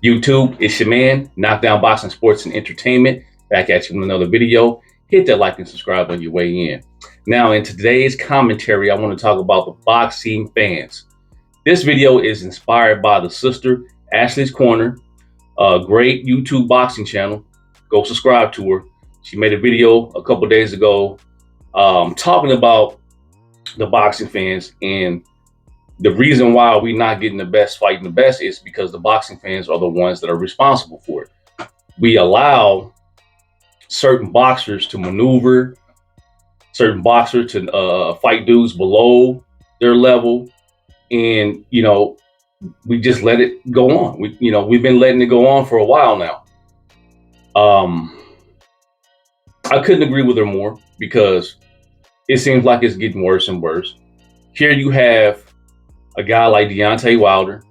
YouTube, it's your man, Knockdown Boxing Sports and Entertainment, back at you with another video. Hit that like and subscribe on your way in. Now, in today's commentary, I want to talk about the boxing fans. This video is inspired by the sister, Ashley's Korner, a great YouTube boxing channel. Go subscribe to her. She made a video a couple days ago talking about the boxing fans, and the reason why we're not getting the best fighting the best is because the boxing fans are the ones that are responsible for it. We allow certain boxers to maneuver, certain boxers to fight dudes below their level, and we just let it go on. We've been letting it go on for a while now. I couldn't agree with her more because it seems like it's getting worse and worse. Here you have a guy like Deontay Wilder,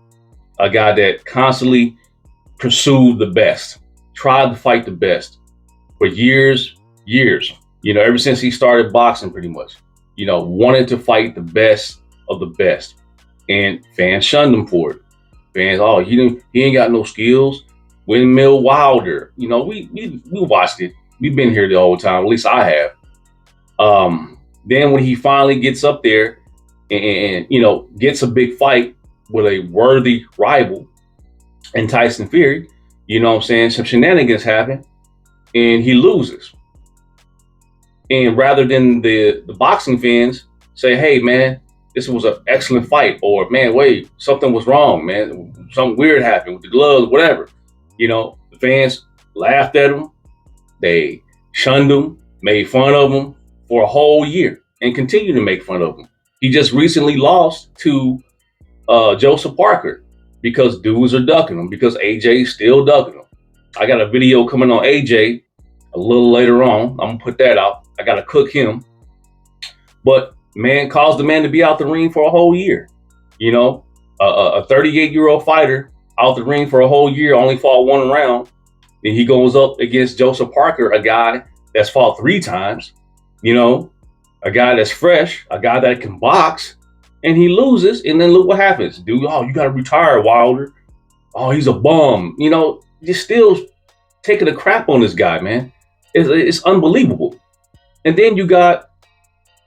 a guy that constantly pursued the best, tried to fight the best for years, ever since he started boxing pretty much, wanted to fight the best of the best. And fans shunned him for it. Fans, he ain't got no skills. Windmill Wilder, we watched it. We've been here the whole time, at least I have. Then when he finally gets up there and gets a big fight with a worthy rival in Tyson Fury, some shenanigans happen and he loses. And rather than the boxing fans say, hey man, this was an excellent fight, or man, wait, something was wrong, man, something weird happened with the gloves, whatever, the fans laughed at him, they shunned him, made fun of him for a whole year and continue to make fun of him. He just recently lost to Joseph Parker because dudes are ducking him, because AJ's still ducking him. I got a video coming on AJ a little later on. I'm gonna put that out. I gotta cook him. But man caused the man to be out the ring for a whole year. A 38-year-old fighter out the ring for a whole year, only fought one round. Then he goes up against Joseph Parker, a guy that's fought 3 times, a guy that's fresh, a guy that can box, and he loses. And then look what happens. Dude, you got to retire, Wilder. Oh, he's a bum. You're still taking a crap on this guy, man. It's unbelievable. And then you got,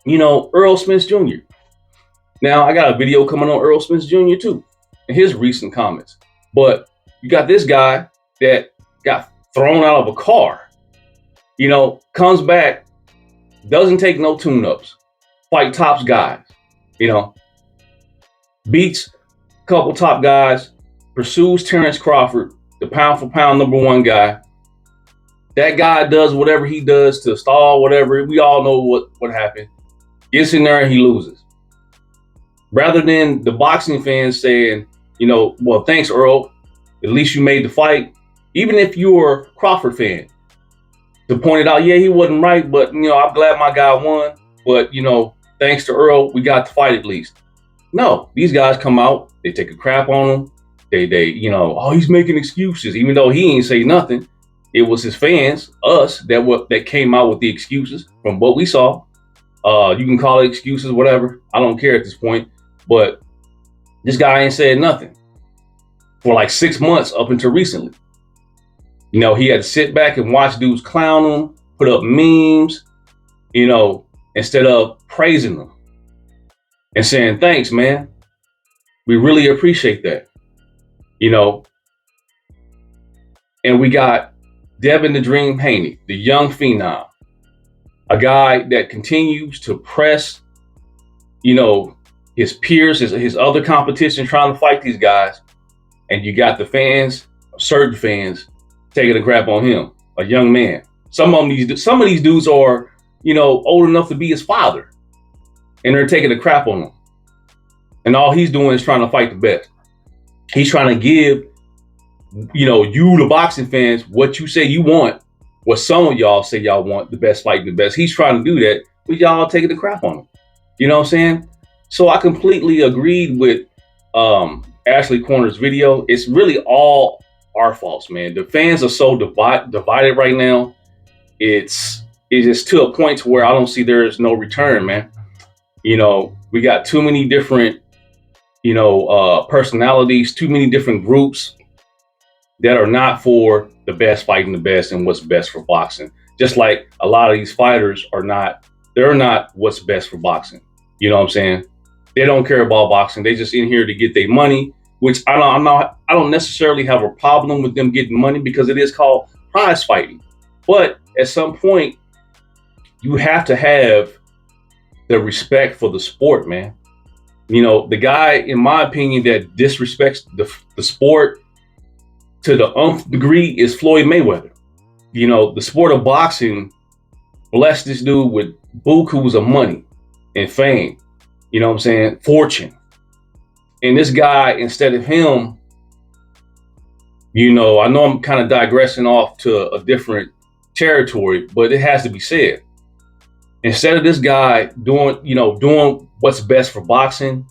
Earl Spence Jr. Now, I got a video coming on Earl Spence Jr. too, and his recent comments. But you got this guy that got thrown out of a car, comes back, doesn't take no tune-ups, fight tops guys, beats a couple top guys, pursues Terrence Crawford, the pound for pound #1 guy. That guy does whatever he does to stall, whatever. We all know what happened. Gets in there and he loses. Rather than the boxing fans saying, well, thanks, Earl. At least you made the fight. Even if you're a Crawford fan, to point it out, yeah, he wasn't right, but I'm glad my guy won. But thanks to Earl, we got the fight at least. No, these guys come out, they take a crap on him. They he's making excuses, even though he ain't say nothing. It was his fans, us, that came out with the excuses from what we saw. You can call it excuses, whatever. I don't care at this point. But this guy ain't said nothing for like 6 months up until recently. He had to sit back and watch dudes clown him, put up memes, instead of praising them and saying, thanks, man. We really appreciate that. And we got Devin the Dream Haney, the young phenom, a guy that continues to press, his peers, his other competition, trying to fight these guys. And you got the fans, certain fans, taking a crap on him, a young man. Some of these dudes are, old enough to be his father, and they're taking a crap on him. And all he's doing is trying to fight the best. He's trying to give, you, the boxing fans, what you say you want, what some of y'all say y'all want, the best fight, the best. He's trying to do that, but y'all taking the crap on him. You know what I'm saying? So I completely agreed with Ashley Korner's video. It's really all our faults, man. The fans are so divided right now. It's just to a point to where I don't see there is no return, man. We got too many different, personalities, too many different groups. that are not for the best fighting the best and what's best for boxing. Just like a lot of these fighters are not, they're not what's best for boxing. You know what I'm saying? They don't care about boxing. They just in here to get their money, which I don't necessarily have a problem with them getting money because it is called prize fighting. But at some point, you have to have the respect for the sport, man. You know, the guy, in my opinion, that disrespects the sport to the nth degree is Floyd Mayweather. You know, the sport of boxing blessed this dude with bukus of money and fame. You know what I'm saying? Fortune. And this guy, instead of him, you know, I know I'm kind of digressing off to a different territory, but it has to be said. Instead of this guy doing what's best for boxing,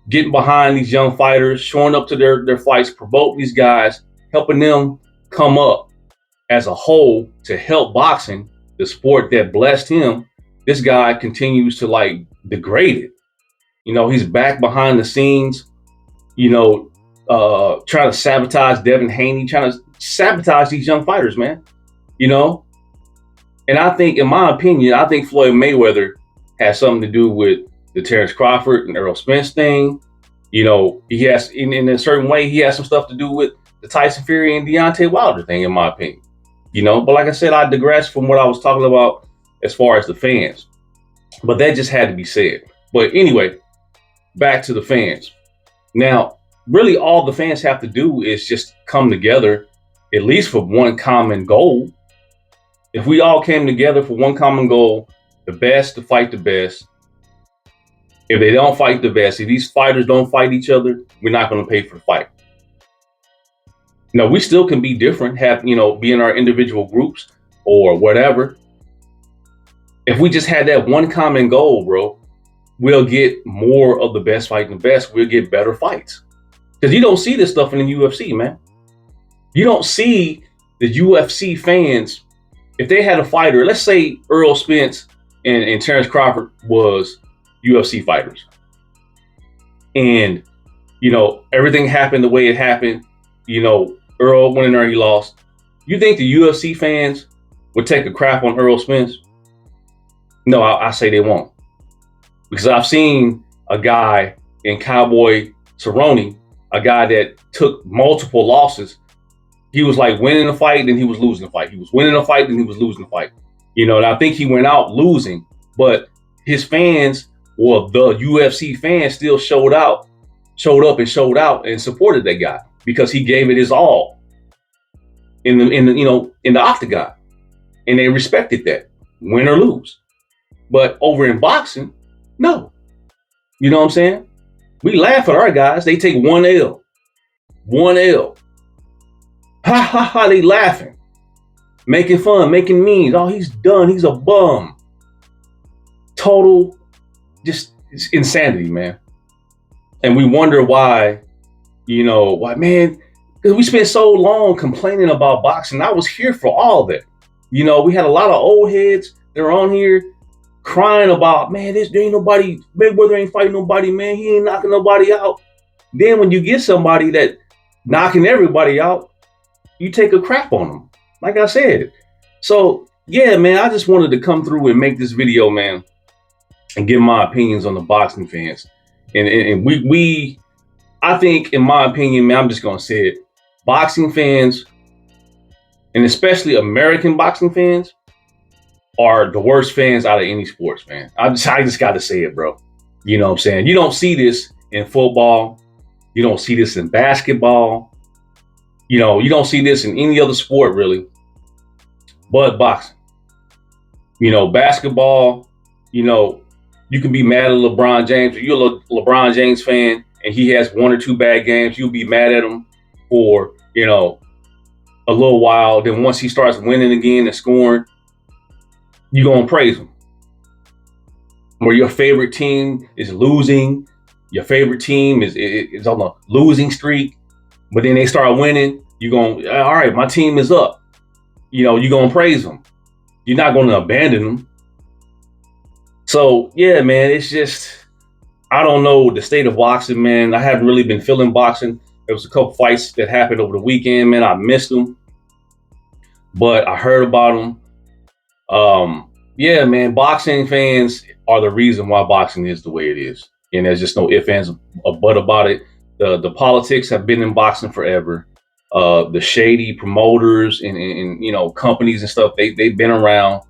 getting behind these young fighters, showing up to their fights, promoting these guys, helping them come up as a whole to help boxing, the sport that blessed him, this guy continues to like degrade it. You know, he's back behind the scenes, you know, trying to sabotage Devin Haney, trying to sabotage these young fighters, man. You know, and I think, in my opinion, I think Floyd Mayweather has something to do with the Terrence Crawford and Errol Spence thing. You know, he has, in a certain way, he has some stuff to do with the Tyson Fury and Deontay Wilder thing, in my opinion. You know, but like I said, I digress from what I was talking about as far as the fans. But that just had to be said. But anyway, back to the fans. Now, really all the fans have to do is just come together, at least for one common goal. If we all came together for one common goal, the best to fight the best. If they don't fight the best, if these fighters don't fight each other, we're not going to pay for the fight. Now, we still can be different, be in our individual groups or whatever. If we just had that one common goal, bro, we'll get more of the best fighting the best. We'll get better fights. Because you don't see this stuff in the UFC, man. You don't see the UFC fans. If they had a fighter, let's say Errol Spence and Terrence Crawford was UFC fighters. And, you know, everything happened the way it happened. You know, Earl went in there, he lost. You think the UFC fans would take a crap on Errol Spence? No, I say they won't. Because I've seen a guy in Cowboy Cerrone, a guy that took multiple losses. He was like winning a fight, then he was losing a fight. He was winning a fight, then he was losing a fight. You know, and I think he went out losing, but his fans, or the UFC fans, still showed up and supported that guy because he gave it his all in the octagon, and they respected that, win or lose. But over in boxing, no. You know what I'm saying? We laugh at our guys. They take one L. Ha ha ha, they laughing, making fun, making memes. Oh, he's done. He's a bum. Total, just insanity, man. And we wonder why, man, because we spent so long complaining about boxing. I was here for all that. You know, we had a lot of old heads that are on here crying about, man, there ain't nobody, Mayweather ain't fighting nobody, man. He ain't knocking nobody out. Then when you get somebody that knocking everybody out, you take a crap on them, like I said. So, yeah, man, I just wanted to come through and make this video, man, and give my opinions on the boxing fans. And we I think, in my opinion, man, I'm just going to say it, boxing fans, and especially American boxing fans, are the worst fans out of any sports, man. I just got to say it, bro. You know what I'm saying? You don't see this in football. You don't see this in basketball. You know, you don't see this in any other sport, really, but boxing. You know, basketball, you know, you can be mad at LeBron James. If you're a LeBron James fan and he has one or two bad games, you'll be mad at him for, you know, a little while. Then once he starts winning again and scoring, you're going to praise him. Where your favorite team is losing, your favorite team is on a losing streak, but then they start winning, you're going, all right, my team is up. You know, you're going to praise them. You're not going to abandon them. So, yeah, man, it's just, I don't know the state of boxing, man. I haven't really been feeling boxing. There was a couple fights that happened over the weekend, man. I missed them, but I heard about them. Yeah, man, boxing fans are the reason why boxing is the way it is. And there's just no ifs, ands, or but about it. The politics have been in boxing forever. The shady promoters and companies and stuff, they've been around,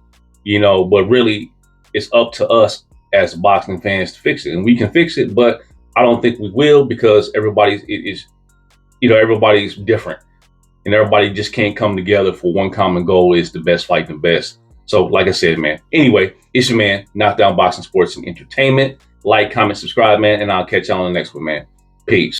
but really it's up to us as boxing fans to fix it. And we can fix it, but I don't think we will because everybody's different and everybody just can't come together for one common goal is the best fight the best. So like I said, man, anyway, it's your man, Knockdown Boxing Sports and Entertainment. Like, comment, subscribe, man, and I'll catch y'all on the next one, man. Peace.